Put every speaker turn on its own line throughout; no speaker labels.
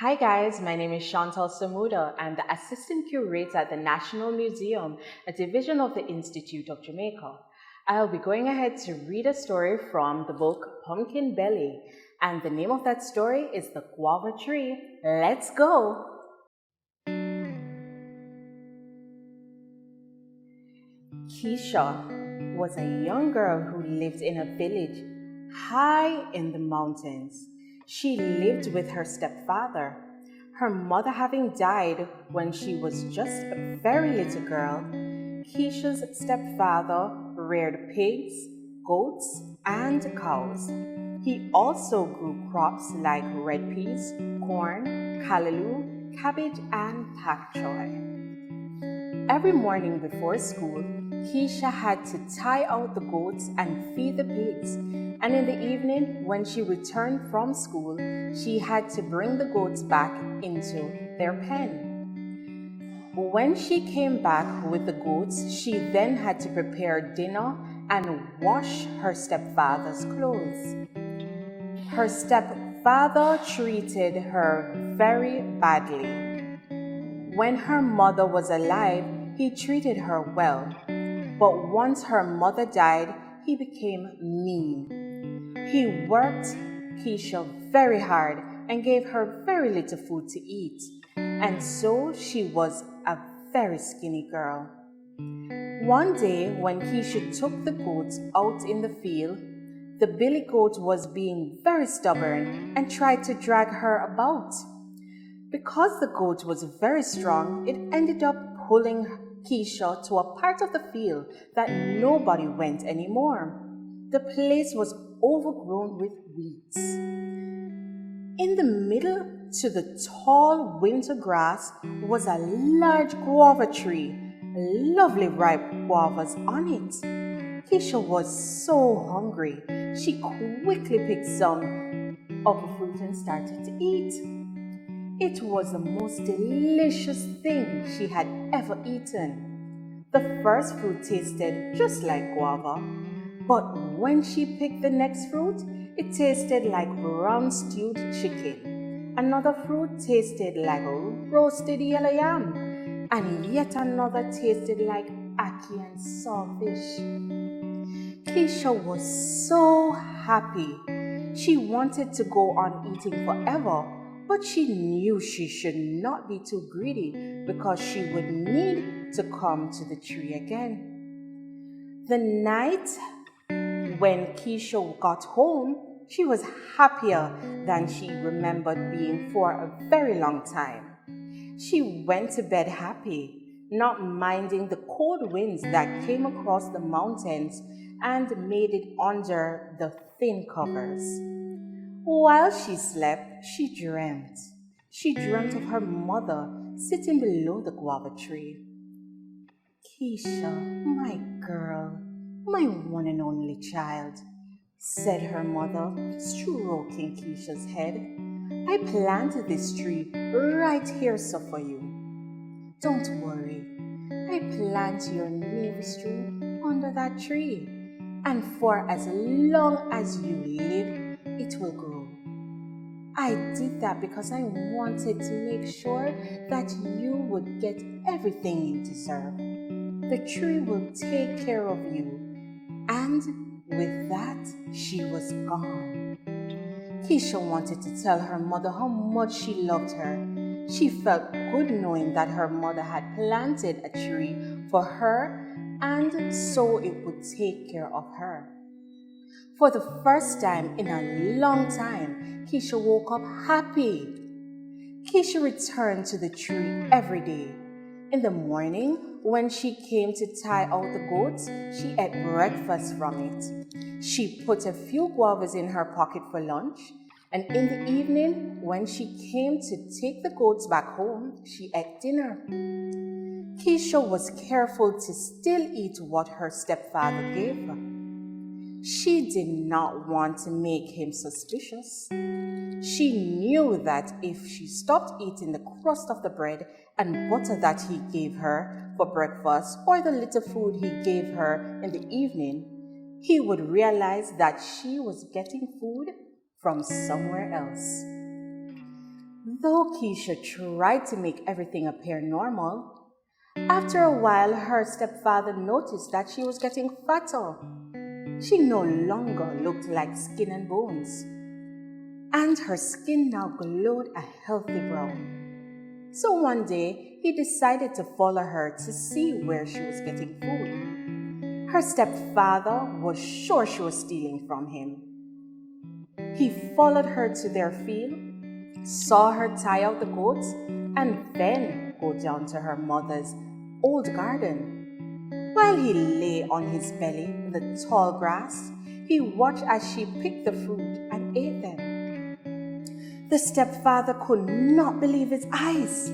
Hi guys, my name is Shauntol Samuda. I'm the Assistant Curator at the National Museum, a division of the Institute of Jamaica. I'll be going ahead to read a story from the book Pumpkin Belly, and the name of that story is The Guava Tree. Let's go! Keisha was a young girl who lived in a village high in the mountains. She lived with her stepfather, her mother having died when she was just a very little girl. Keisha's stepfather reared pigs, goats, and cows. He also grew crops like red peas, corn, callaloo, cabbage, and pak choy. Every morning before school, Keisha had to tie out the goats and feed the pigs. And in the evening, when she returned from school, she had to bring the goats back into their pen. When she came back with the goats, she then had to prepare dinner and wash her stepfather's clothes. Her stepfather treated her very badly. When her mother was alive, he treated her well. But once her mother died, he became mean. He worked Keisha very hard and gave her very little food to eat. And so she was a very skinny girl. One day, when Keisha took the goats out in the field, the billy goat was being very stubborn and tried to drag her about. Because the goat was very strong, it ended up pulling Keisha to a part of the field that nobody went anymore. The place was overgrown with weeds. In the middle to the tall winter grass was a large guava tree, lovely ripe guavas on it. Keisha was so hungry, she quickly picked some of the fruit and started to eat. It was the most delicious thing she had ever eaten. The first fruit tasted just like guava, but when she picked the next fruit, it tasted like brown stewed chicken. Another fruit tasted like roasted yellow yam, and yet another tasted like ackee and sawfish. Keisha was so happy. She wanted to go on eating forever, but she knew she should not be too greedy because she would need to come to the tree again. The night when Keisha got home, she was happier than she remembered being for a very long time. She went to bed happy, not minding the cold winds that came across the mountains and made it under the thin covers. While she slept, she dreamt. She dreamt of her mother sitting below the guava tree. Keisha, my girl, my one and only child, said her mother, stroking Keisha's head. I planted this tree right here so for you. Don't worry, I plant your navy string under that tree, and for as long as you live, it will grow. I did that because I wanted to make sure that you would get everything you deserve. The tree will take care of you. And with that, she was gone. Keisha wanted to tell her mother how much she loved her. She felt good knowing that her mother had planted a tree for her and so it would take care of her. For the first time in a long time, Keisha woke up happy. Keisha returned to the tree every day. In the morning, when she came to tie out the goats, she ate breakfast from it. She put a few guavas in her pocket for lunch, and in the evening, when she came to take the goats back home, she ate dinner. Keisha was careful to still eat what her stepfather gave her. She did not want to make him suspicious. She knew that if she stopped eating the crust of the bread and butter that he gave her for breakfast or the little food he gave her in the evening, he would realize that she was getting food from somewhere else. Though Keisha tried to make everything appear normal, after a while her stepfather noticed that she was getting fatter. She no longer looked like skin and bones, and her skin now glowed a healthy brown. So one day, he decided to follow her to see where she was getting food. Her stepfather was sure she was stealing from him. He followed her to their field, saw her tie out the goats, and then go down to her mother's old garden. While he lay on his belly in the tall grass, he watched as she picked the fruit and ate them. The stepfather could not believe his eyes.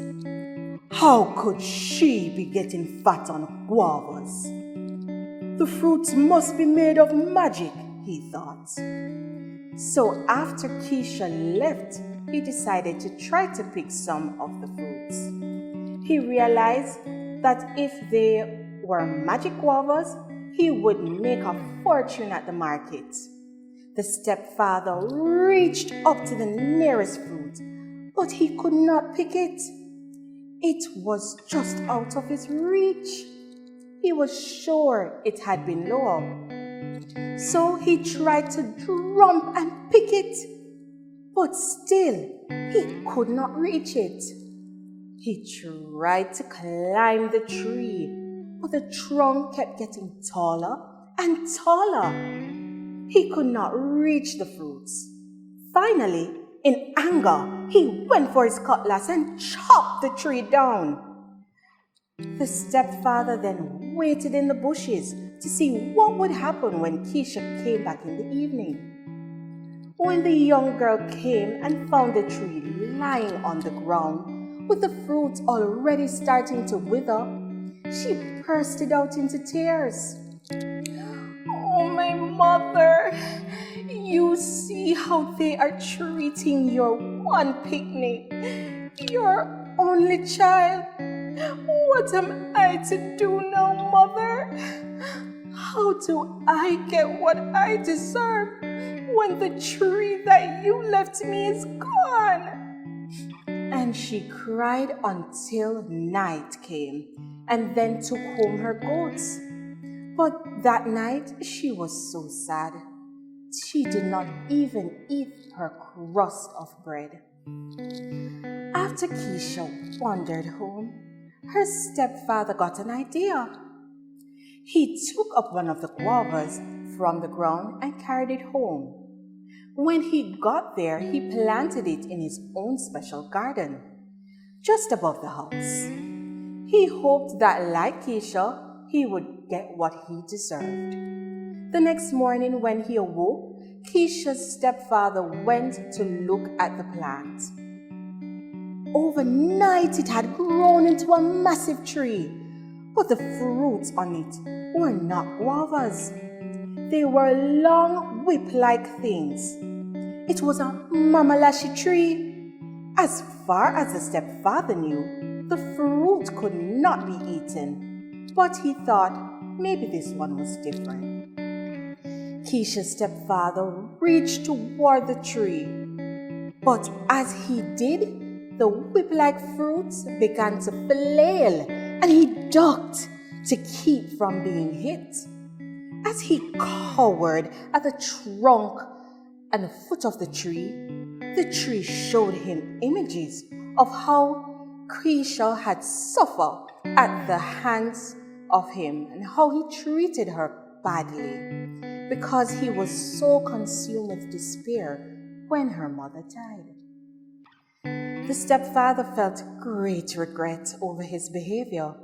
How could she be getting fat on guavas? The fruits must be made of magic, he thought. So after Keisha left, he decided to try to pick some of the fruits. He realized that if they were magic guavas, he would make a fortune at the market. The stepfather reached up to the nearest fruit, but he could not pick it. It was just out of his reach. He was sure it had been lower. So he tried to jump and pick it, but still he could not reach it. He tried to climb the tree, but the trunk kept getting taller and taller. He could not reach the fruits. Finally, in anger, he went for his cutlass and chopped the tree down. The stepfather then waited in the bushes to see what would happen when Keisha came back in the evening. When the young girl came and found the tree lying on the ground with the fruits already starting to wither, she bursted out into tears. "Oh, my mother, you see how they are treating your one picnic, your only child. What am I to do now, mother? How do I get what I deserve when the tree that you left me is gone?" And she cried until night came and then took home her goats. But that night she was so sad. She did not even eat her crust of bread. After Keisha wandered home, her stepfather got an idea. He took up one of the guavas from the ground and carried it home. When he got there, he planted it in his own special garden, just above the house. He hoped that, like Keisha, he would get what he deserved. The next morning when he awoke, Keisha's stepfather went to look at the plant. Overnight it had grown into a massive tree, but the fruits on it were not guavas. They were long whip-like things. It was a mamalashi tree. As far as the stepfather knew, the fruit could not be eaten, but he thought maybe this one was different. Keisha's stepfather reached toward the tree, but as he did, the whip-like fruits began to flail and he ducked to keep from being hit. As he cowered at the trunk and the foot of the tree showed him images of how Keisha had suffered at the hands of him and how he treated her badly because he was so consumed with despair when her mother died. The stepfather felt great regret over his behavior.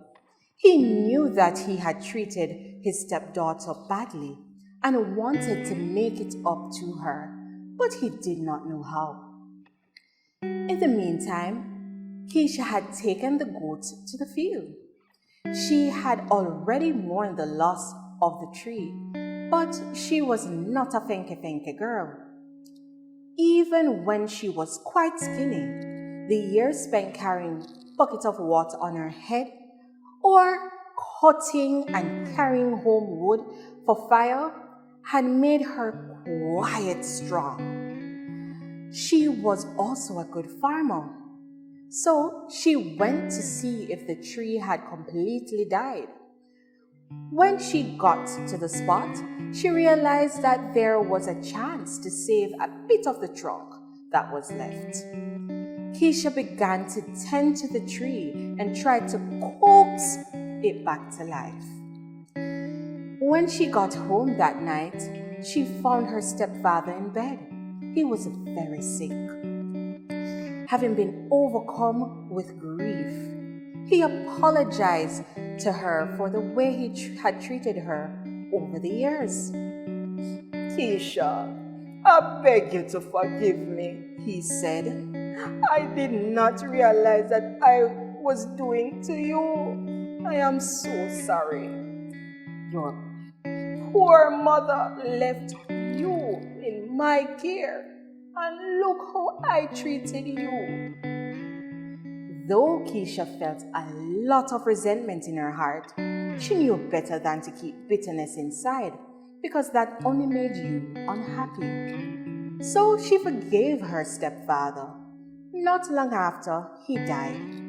He knew that he had treated his stepdaughter badly and wanted to make it up to her, but he did not know how. In the meantime, Keisha had taken the goats to the field. She had already mourned the loss of the tree, but she was not a fenke girl. Even when she was quite skinny, the years spent carrying buckets of water on her head or cutting and carrying home wood for fire had made her quite strong. She was also a good farmer, So she went to see if the tree had completely died. When she got to the spot, she realized that there was a chance to save a bit of the trunk that was left. Keisha began to tend to the tree and tried to coax it back to life. When she got home that night, she found her stepfather in bed. He was very sick. Having been overcome with grief, he apologized to her for the way he had treated her over the years.
Keisha, I beg you to forgive me,
he said.
I did not realize that I was doing to you. I am so sorry. Your poor mother left you in my care, and look how I treated you.
Though Keisha felt a lot of resentment in her heart, she knew better than to keep bitterness inside, because that only made you unhappy. So she forgave her stepfather. Not long after, he died.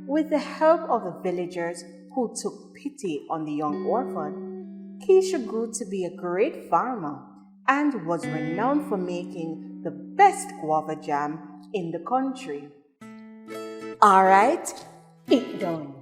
With the help of the villagers who took pity on the young orphan, Keisha grew to be a great farmer and was renowned for making the best guava jam in the country.
All right, it done.